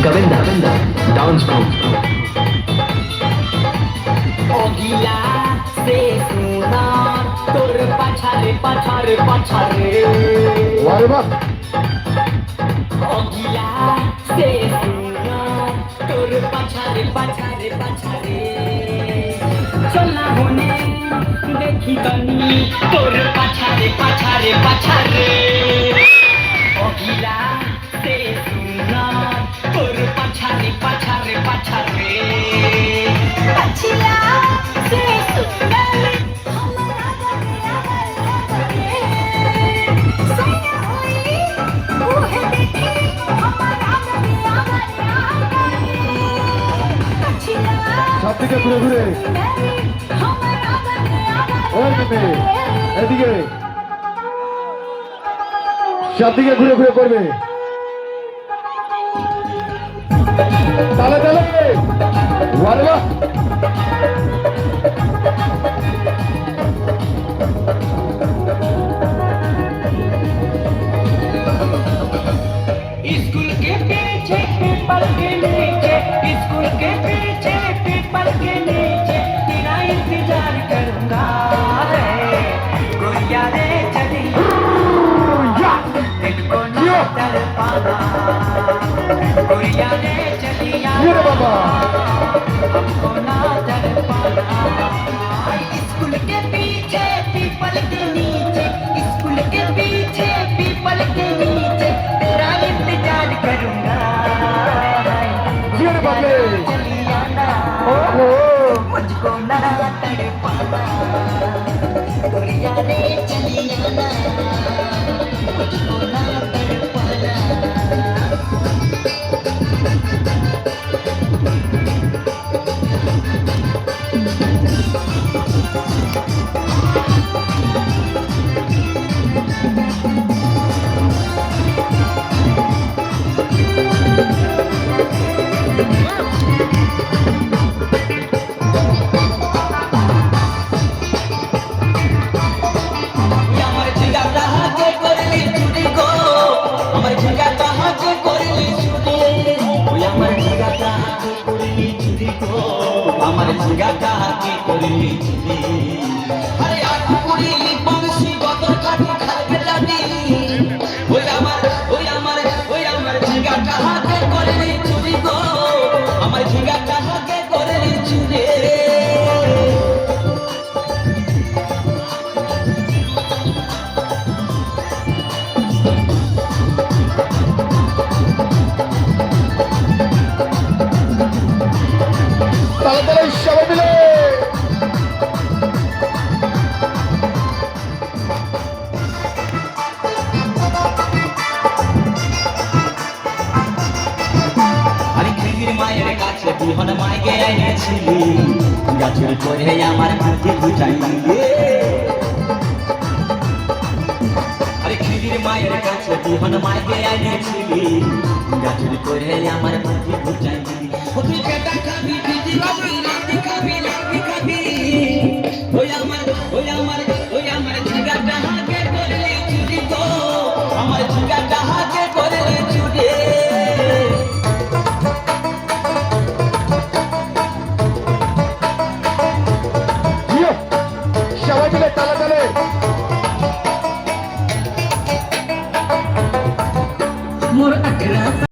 Govinda, dance group. ओगिला से सुना तोर पछारे पछारे पछारे वारे वाह ओगिला से सुना तोर पछारे पछारे पछारे चलना होने देखी तनी तोर पछारे पछारे पछारे ओगिला से सुना तोर पछारे पछारे पछारे पछिला से सुंदर हमरा जगे सैया होई ओहे देखी हमरा जगे पछिला সব দিকে ঘুরে ঘুরে हमरा जगे ওই মেয়ে এদিকে সব দিকে ঘুরে ঘুরে করবে তালে তালে ওয়ারে বাহ स्कूल के पीछे पीपल के नीचे स्कूल के पीछे पीपल के नीचे तेरा इंतजार करूंगा रे गोरिया रे चली इनको ना डर पाना गोरिया रे चलिया ये रे बाबा हमको ना डर पाना स्कूल के पीछे पीपल के नीचे स्कूल के पीछे पीपल के नीचे तेरा इंतजार करूंगा ये रे बाबले चलिया ना ओहो मुझको ना तड़पाना गोरिया रे चलिया ना मुझको ना तड़पाना আমার জিগাটা হাতে করলি চুরি গো আমার জিগাটা হাতে করলি চুরি ওই আমার জিগাটা হাতে করলি চুরি গো আমার জিগাটা হাতে করলি চুরি আরে আট করলি বংশী কত কাটি খাবে জানি ওই আমার জিগাটা হাতে করলি চুরি গো আমার জিগাটা হাতে করলি চুরি তালে তালে সবাই মিলে আরে খির মায়ের কাছে বিহন মাইকে এনেছিলি গাছের করে আমার মাটি বুঝাইলি আরে খির মায়ের কাছে বিহন মাইকে এনেছিলি গাছের করে আমার মাটি বুঝাইলি ও তুই কেটা খাবি বিজি খাবি লাতি খাবি লাতি খাবি ওই আমার ঝিগাটা হাতে করলি চুরি গো আমার ঝিগাটা হাতে করলি চুরি জিও সবাই মিলে তালে তালে मोर अकरा